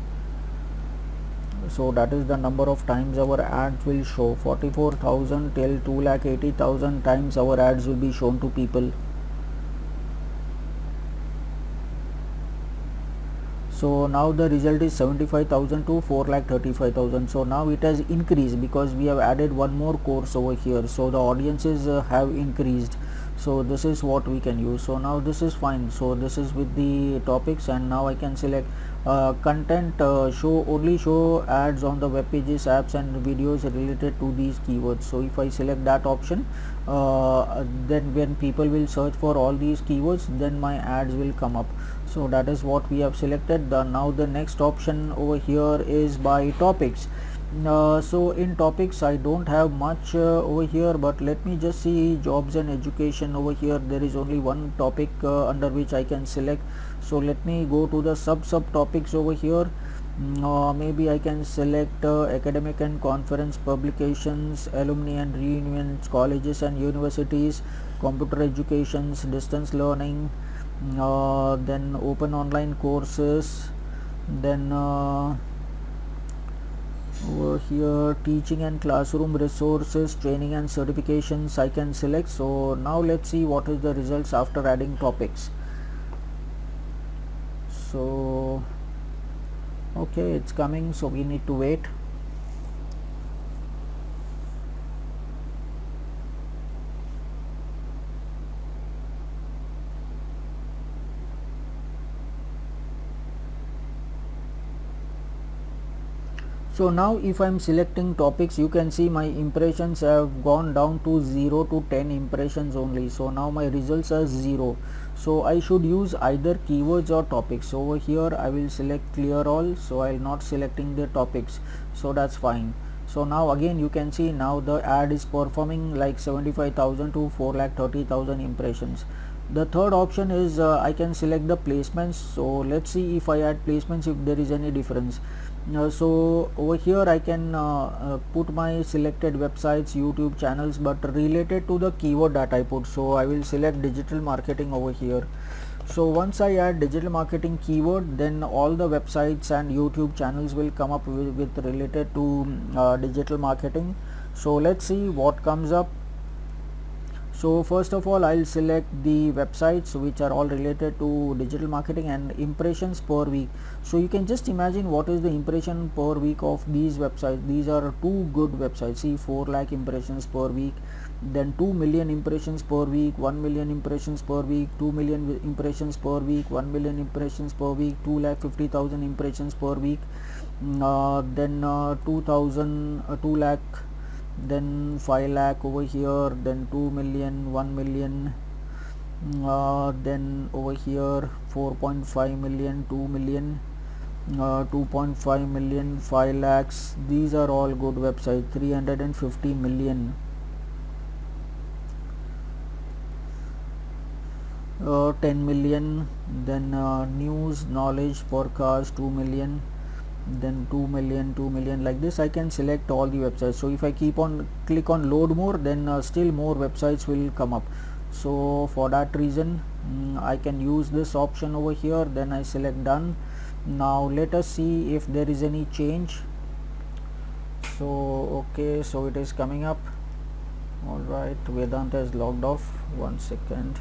So that is the number of times our ads will show. 44,000 till 2,80,000 times our ads will be shown to people. So now the result is 75,000 to 4,35,000. So now it has increased because we have added one more course over here, so the audiences have increased. So this is what we can use. So now this is fine. So this is with the topics, and now I can select content, show ads on the web pages, apps and videos related to these keywords. So if I select that option, then when people will search for all these keywords, then my ads will come up. So that is what we have selected. Now the next option over here is by topics. So in topics I don't have much over here, but let me just see jobs and education. Over here there is only one topic under which I can select. So let me go to the sub topics over here. Maybe I can select academic and conference publications, alumni and reunions, colleges and universities, computer educations, distance learning, then open online courses, then over here teaching and classroom resources, training and certifications I can select. So now let's see what is the results after adding topics. So okay, it's coming, so we need to wait. So now if I am selecting topics, you can see my impressions have gone down to 0 to 10 impressions only. So now my results are 0. So I should use either keywords or topics. So over here I will select clear all, so I will not selecting the topics, so that's fine. So now again you can see now the ad is performing like 75,000 to 4,30,000 impressions. The third option is I can select the placements. So let's see if I add placements, if there is any difference. So over here I can put my selected websites, YouTube channels, but related to the keyword that I put. So I will select digital marketing over here. So once I add digital marketing keyword, then all the websites and YouTube channels will come up with related to digital marketing. So let's see what comes up. So first of all I'll select the websites which are all related to digital marketing and impressions per week. So you can just imagine what is the impression per week of these websites. These are two good websites. See, 4 lakh impressions per week, then 2 million impressions per week, 1 million impressions per week, 2 million impressions per week, 1 million impressions per week, 2,50,000 impressions per week, then 2,000 2 lakh, then 5 lakh over here, then 2 million, 1 million, then over here 4.5 million, 2 million, 2.5 million, 5 lakhs. These are all good websites. 350 million, 10 million, then news, knowledge, forecast, 2 million, then 2 million, 2 million. Like this I can select all the websites. So if I click on load more, then still more websites will come up. So for that reason I can use this option over here. Then I select done. Now let us see if there is any change. So okay, so it is coming up. All right, Vedanta is logged off. 1 second.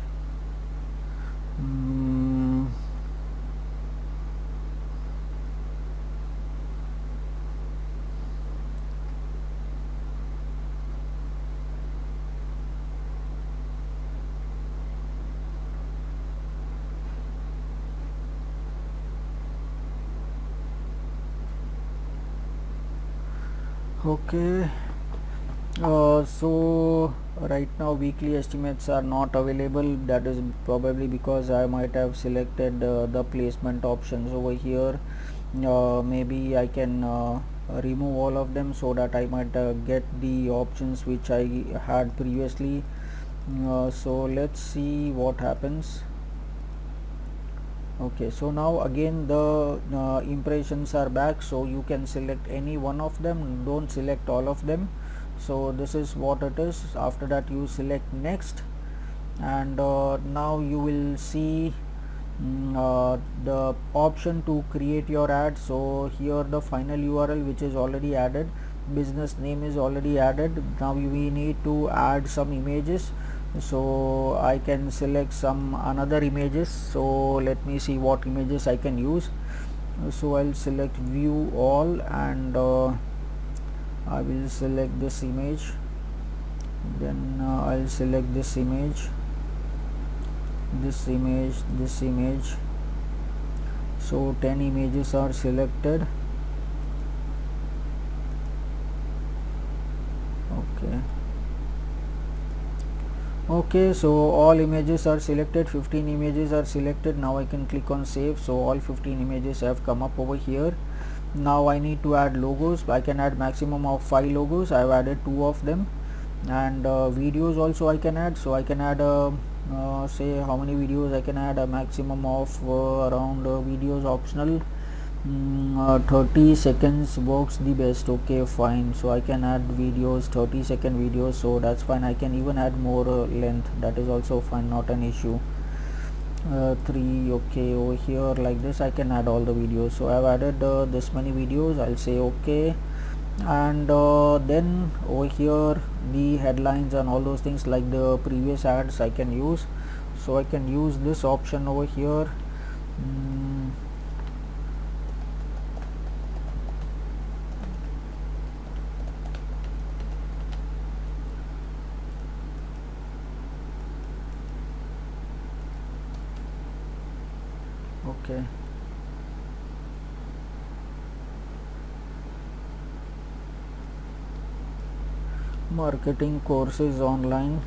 Okay, so right now weekly estimates are not available. That is probably because I might have selected the placement options over here. Maybe I can remove all of them so that I might get the options which I had previously. So let's see what happens. Okay, so now again the impressions are back, so you can select any one of them, don't select all of them. So this is what it is. After that you select next, and now you will see the option to create your ad. So here the final URL which is already added, business name is already added. Now we need to add some images, so I can select some another images. So let me see what images I can use. So I'll select view all, and I will select this image, then I'll select this image, this image, this image. So 10 images are selected. Okay, so all images are selected, 15 images are selected. Now I can click on save. So all 15 images have come up over here. Now I need to add logos. I can add maximum of 5 logos. I've added 2 of them, and videos also I can add. So I can add say how many videos I can add. A maximum of around videos optional. 30 seconds works the best. Okay, fine. So I can add videos, 30-second videos, so that's fine. I can even add more length, that is also fine, not an issue. 3. Okay, over here like this I can add all the videos. So I've added this many videos. I'll say okay, and then over here the headlines and all those things like the previous ads I can use. So I can use this option over here. Okay, marketing courses online.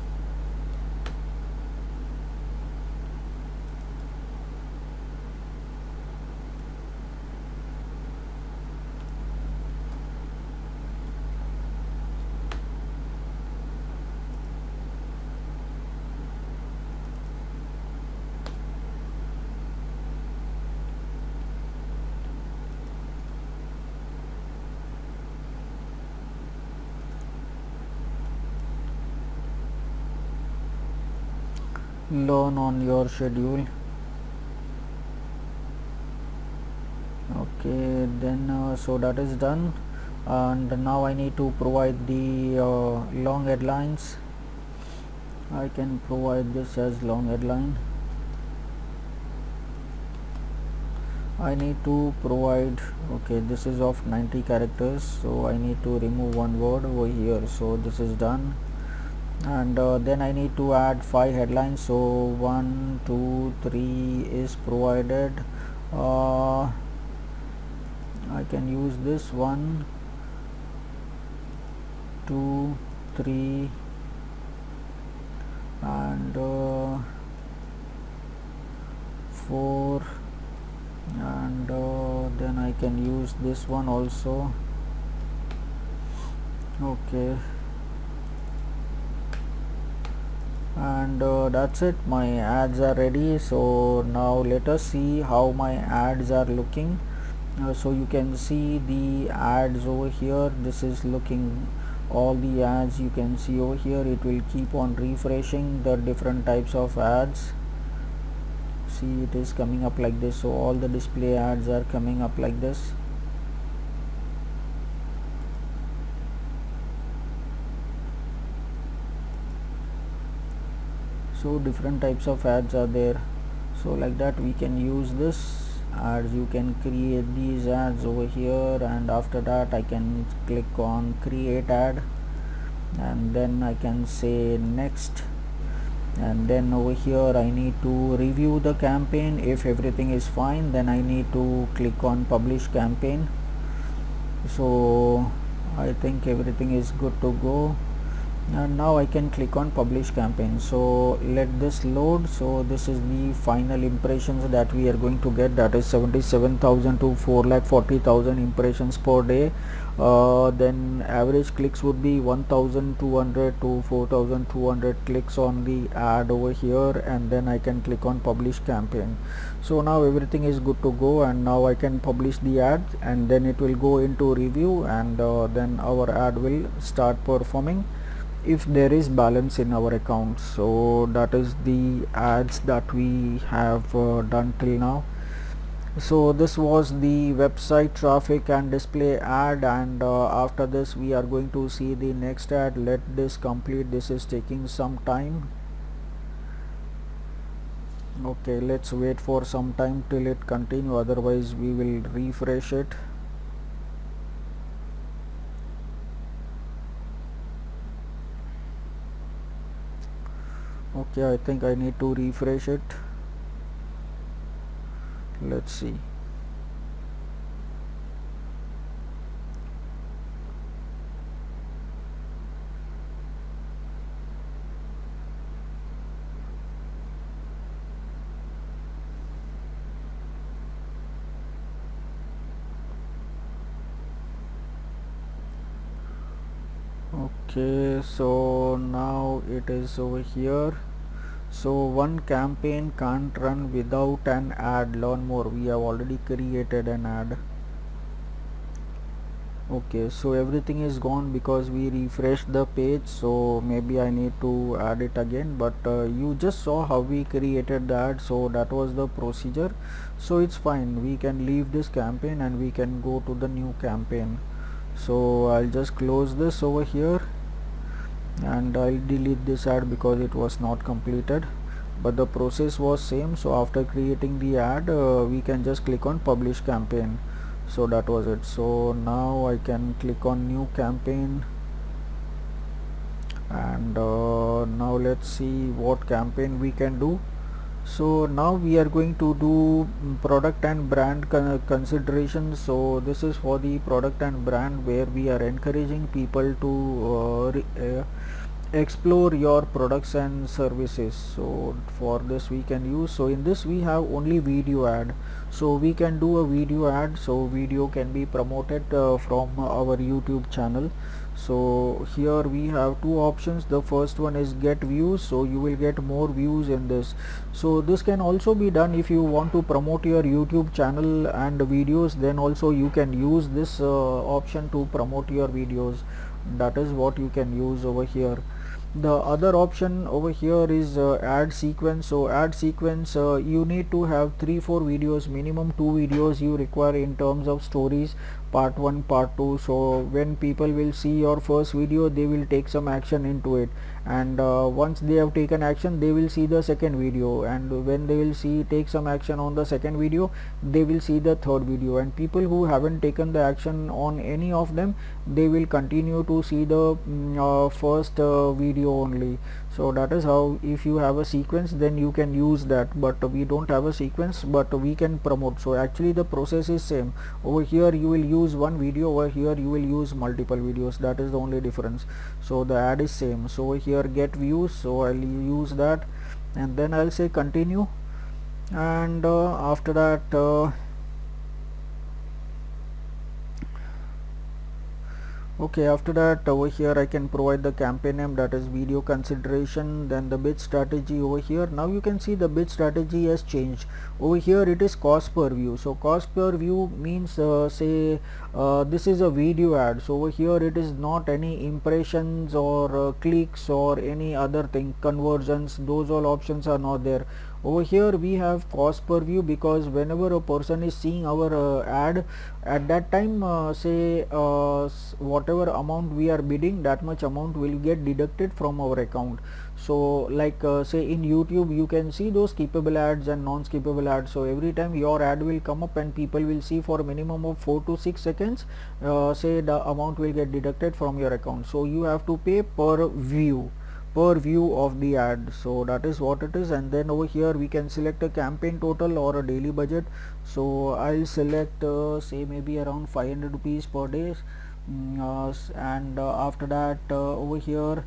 Learn on your schedule. Okay, then so that is done, and now I need to provide the long headlines. I can provide this as long headline. I need to provide, okay, this is of 90 characters, so I need to remove one word over here. So this is done, and then I need to add 5 headlines. So 1 2 3 is provided. I can use this 1 2 3 and 4, and then I can use this one also. Okay, and that's it. My ads are ready. So now let us see how my ads are looking. So you can see the ads over here. This is looking, all the ads you can see over here. It will keep on refreshing the different types of ads. See, see it is coming up like this. So all the display ads are coming up like this. So different types of ads are there, so like that we can use this ads. You can create these ads over here, and after that I can click on create ad, and then I can say next, and then over here I need to review the campaign. If everything is fine, then I need to click on publish campaign. So I think everything is good to go, and now I can click on publish campaign. So let this load. So this is the final impressions that we are going to get, that is 77,000 to 4,40,000 impressions per day. Then average clicks would be 1,200 to 4,200 clicks on the ad over here, and then I can click on publish campaign. So now everything is good to go, and now I can publish the ad, and then it will go into review, and then our ad will start performing if there is balance in our account. So that is the ads that we have done till now. So this was the website traffic and display ad, and after this we are going to see the next ad. Let this complete. This is taking some time. Okay, let's wait for some time till it continue, otherwise we will refresh it. Okay, I think I need to refresh it. Let's see. Okay, so now it is over here. So one campaign can't run without an ad. Learn more. We have already created an ad. Okay, so everything is gone because we refreshed the page, so maybe I need to add it again, but you just saw how we created the ad, so that was the procedure. So it's fine, we can leave this campaign and we can go to the new campaign. So I'll just close this over here, and I'll delete this ad because it was not completed, but the process was same. So after creating the ad, we can just click on publish campaign. So that was it. So now I can click on new campaign, and now let's see what campaign we can do. So now we are going to do product and brand consideration. So this is for the product and brand, where we are encouraging people to explore your products and services. So for this we can use, so in this we have only video ad, so we can do a video ad. So video can be promoted from our YouTube channel. So here we have two options. The first one is get views, so you will get more views in this. So this can also be done if you want to promote your YouTube channel and videos, then also you can use this option to promote your videos. That is what you can use over here. The other option over here is ad sequence. So ad sequence, you need to have 3-4 videos, minimum 2 videos you require in terms of stories, part 1, part 2. So when people will see your first video, they will take some action into it, and once they have taken action, they will see the second video, and when they will take some action on the second video, they will see the third video, and people who haven't taken the action on any of them, they will continue to see the first video only. So that is how, if you have a sequence, then you can use that, but we don't have a sequence, but we can promote. So actually the process is same. Over here you will use one video, over here you will use multiple videos. That is the only difference. So the ad is same. So over here get views, so I'll use that, and then I'll say continue, and after that okay, after that over here I can provide the campaign name, that is video consideration. Then the bid strategy over here. Now you can see the bid strategy has changed. Over here it is cost per view. So cost per view means say this is a video ad, so over here it is not any impressions or clicks or any other thing, conversions, those all options are not there. Over here we have cost per view, because whenever a person is seeing our ad, at that time say whatever amount we are bidding, that much amount will get deducted from our account. So like say in YouTube you can see those skippable ads and non-skippable ads. So every time your ad will come up and people will see for a minimum of 4 to 6 seconds, say the amount will get deducted from your account. So you have to pay per view of the ad. So that is what it is. And then over here we can select a campaign total or a daily budget. So I'll select say maybe around 500 rupees per day. And after that over here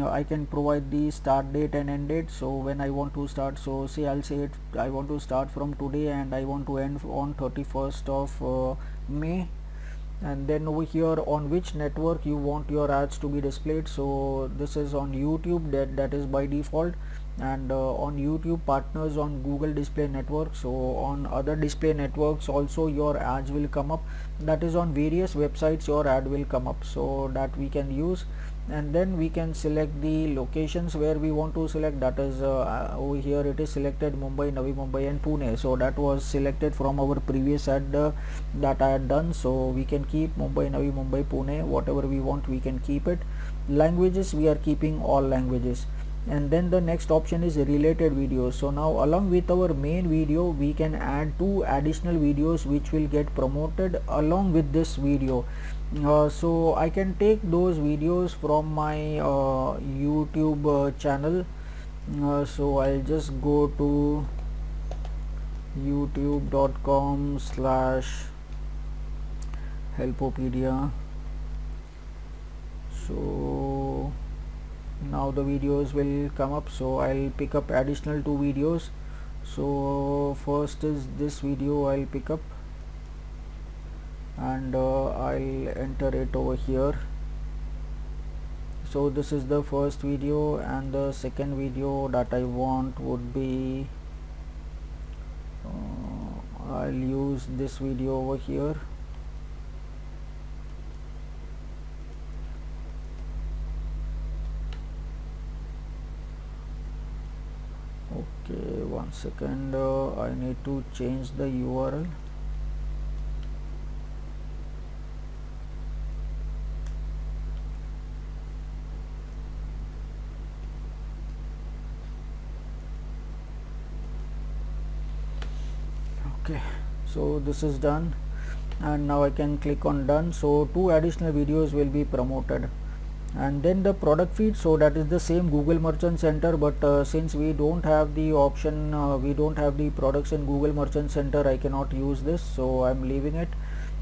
I can provide the start date and end date. So when I want to start, so say I'll say it, I want to start from today and I want to end on 31st of May. And then over here on which network you want your ads to be displayed. So this is on YouTube, that is by default. And on YouTube partners on Google Display Network. So on other display networks also your ads will come up. That is on various websites your ad will come up, so that we can use. And then we can select the locations where we want to select. That is over here it is selected Mumbai, Navi Mumbai and Pune. So that was selected from our previous ad that I had done. So we can keep Mumbai, Navi Mumbai, Pune, whatever we want we can keep it. Languages, we are keeping all languages. And then the next option is related videos. So now along with our main video we can add 2 additional videos which will get promoted along with this video. So I can take those videos from my YouTube channel. So I'll just go to youtube.com/Helpopedia. So now the videos will come up. So I'll pick up additional 2 videos. So first is this video I'll pick up, and I'll enter it over here. So this is the first video, and the second video that I want would be I'll use this video over here. Okay, 1 second, I need to change the URL. Okay, so this is done, and now I can click on done. So 2 additional videos will be promoted. And then the product feed, so that is the same Google Merchant Center, but since we don't have the option, we don't have the products in Google Merchant Center, I cannot use this, so I'm leaving it.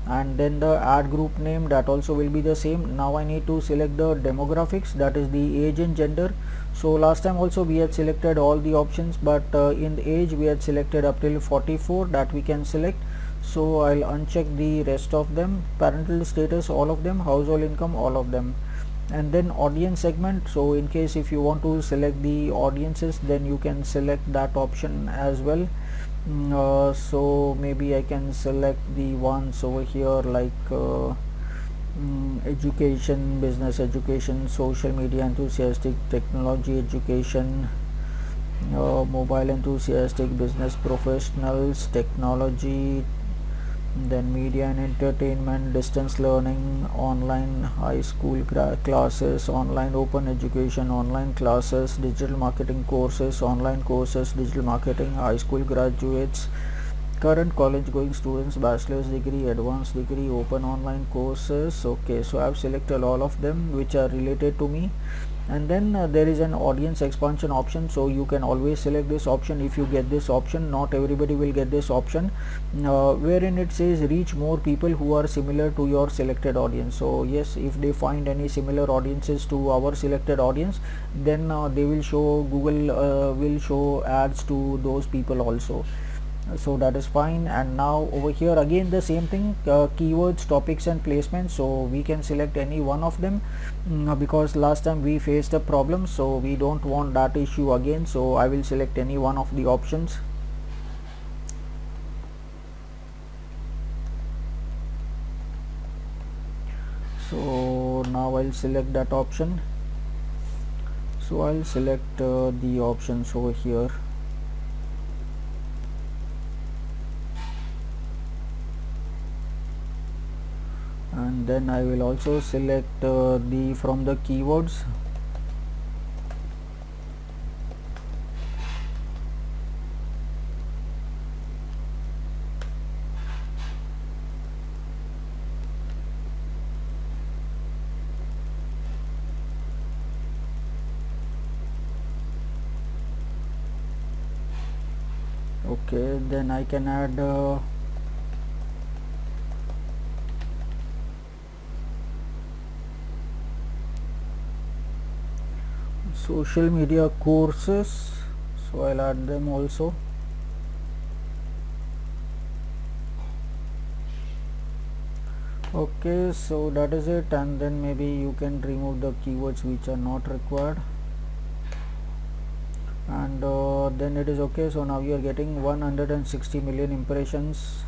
And then the ad group name, that also will be the same. Now I need to select the demographics, that is the age and gender. So last time also we had selected all the options, but in the age we had selected up till 44, that we can select. So I'll uncheck the rest of them. Parental status, all of them. Household income, all of them. And then audience segment, so in case if you want to select the audiences, then you can select that option as well. So maybe I can select the ones over here like education, business education, social media enthusiastic, technology education, mobile enthusiastic, business professionals, technology, then media and entertainment, distance learning, online high school classes, online open education, online classes, digital marketing courses, online courses, digital marketing, high school graduates, current college going students, bachelor's degree, advanced degree, open online courses. Okay, so I've selected all of them which are related to me. And then there is an audience expansion option, so you can always select this option if you get this option. Not everybody will get this option, wherein it says reach more people who are similar to your selected audience. So yes, if they find any similar audiences to our selected audience, then they will show, Google will show ads to those people also. So that is fine. And now over here again the same thing, keywords, topics and placements. So we can select any one of them, because last time we faced a problem, so we don't want that issue again. So I will select any one of the options. So now I'll select that option. So I'll select the options over here. and then I will also select the from the keywords. Okay, then I can add social media courses, so I'll add them also. Okay, so that is it, and then maybe you can remove the keywords which are not required, and then it is okay. So now you are getting 160 million impressions,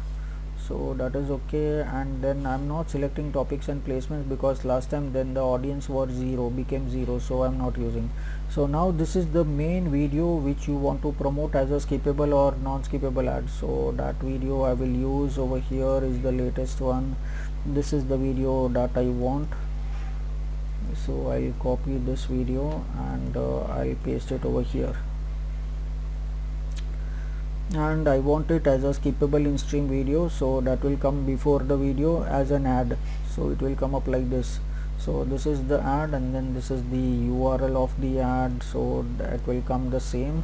so that is okay. And then I'm not selecting topics and placements because last time then the audience was became zero, so I'm not using. So now this is the main video which you want to promote as a skippable or non-skippable ad. So that video I will use over here is the latest one. This is the video that I want, so I'll copy this video and I'll paste it over here, and I want it as a skippable in stream video, so that will come before the video as an ad, so it will come up like this. So this is the ad, and then this is the URL of the ad, so that will come the same.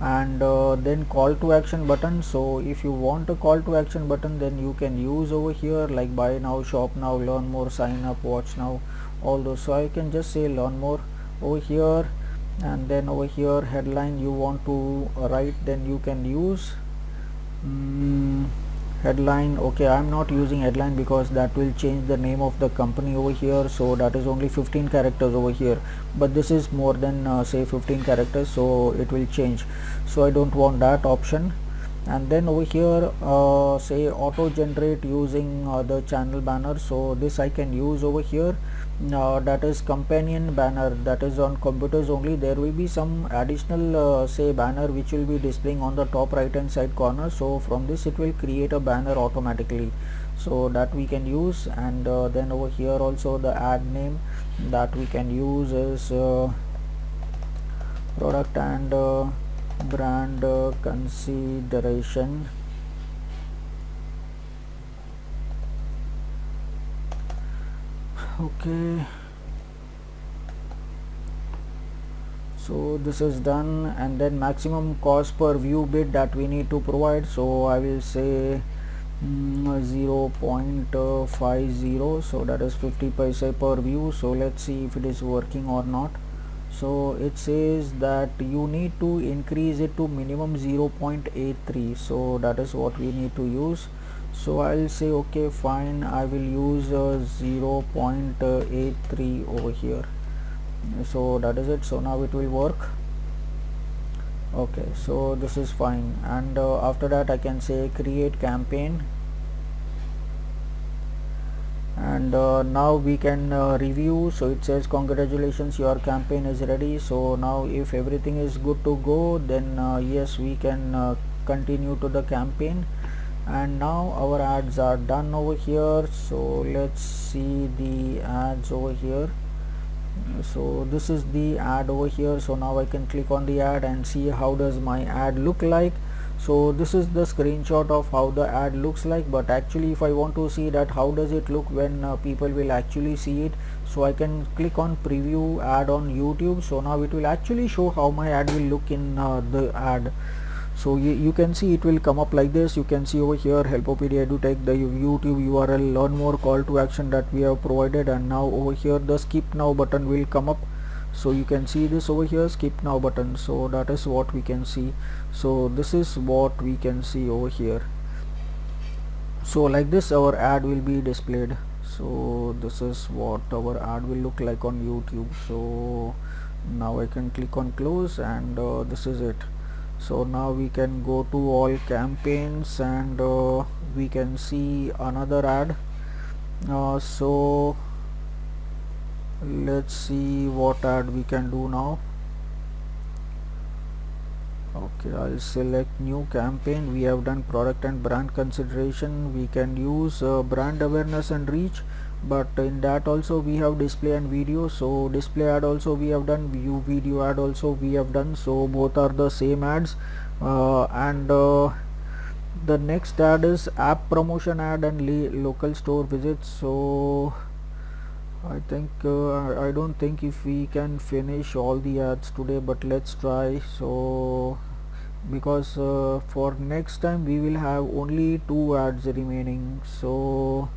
And then call to action button. So if you want a call to action button, then you can use over here like buy now, shop now, learn more, sign up, watch now, all those. So I can just say learn more over here, and then over here headline you want to write, then you can use headline. Okay, I'm not using headline because that will change the name of the company over here, so that is only 15 characters over here, but this is more than say 15 characters, so it will change, so I don't want that option. And then over here say auto generate using the channel banner, so this I can use over here. That is companion banner, that is on computers only. There will be some additional say banner which will be displaying on the top right hand side corner, so from this it will create a banner automatically, so that we can use. And then over here also the ad name that we can use is product and brand consideration. Okay, so this is done. And then maximum cost per view bid that we need to provide, so I will say 0.50, so that is 50 paise per view. So let's see if it is working or not. So it says that you need to increase it to minimum 0.83, so that is what we need to use. So I'll say okay, fine, I will use 0.83 over here. So that is it. So now it will work. Okay, so this is fine. And after that I can say create campaign, and now we can review. So it says congratulations, your campaign is ready. So now if everything is good to go, then yes, we can continue to the campaign. And now our ads are done over here, so let's see the ads over here. So this is the ad over here, so now I can click on the ad and see how does my ad look like. So this is the screenshot of how the ad looks like, but actually if I want to see that how does it look when people will actually see it, so I can click on preview ad on YouTube. So now it will actually show how my ad will look in the ad. So you can see it will come up like this. You can see over here Helpopedia EduTech, the YouTube URL, learn more, call to action that we have provided, and now over here the skip now button will come up. So you can see this over here, skip now button, so that is what we can see. So this is what we can see over here. So like this our ad will be displayed. So this is what our ad will look like on YouTube. So now I can click on close, and this is it. So now we can go to all campaigns, and we can see another ad. So let's see what ad we can do now. Okay, I'll select new campaign. We have done product and brand consideration. We can use brand awareness and reach. but in that also we have display and video. So display ad also we have done, view video ad also we have done, so both are the same ads. And the next ad is app promotion ad and local store visits. So I think I don't think if we can finish all the ads today, but let's try. So because for next time we will have only 2 ads remaining, so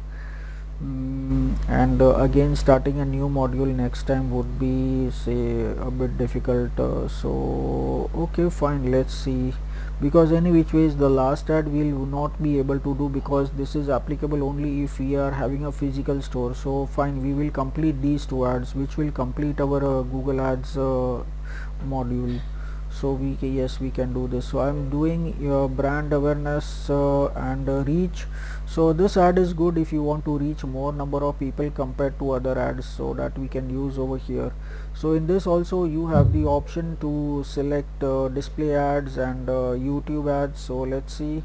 and again starting a new module next time would be, say, a bit difficult. So okay, fine, let's see, because any which ways the last ad will not be able to do, because this is applicable only if we are having a physical store. So fine, we will complete these 2 ads which will complete our Google Ads module. So yes, we can do this. So I'm doing brand awareness and reach. So this ad is good if you want to reach more number of people compared to other ads, so that we can use over here. So in this also you have the option to select display ads and YouTube ads. So let's see.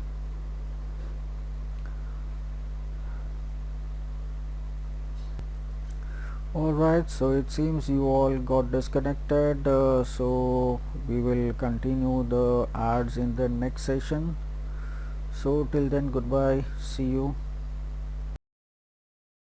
Alright, so it seems you all got disconnected, so we will continue the ads in the next session. So till then, goodbye, see you.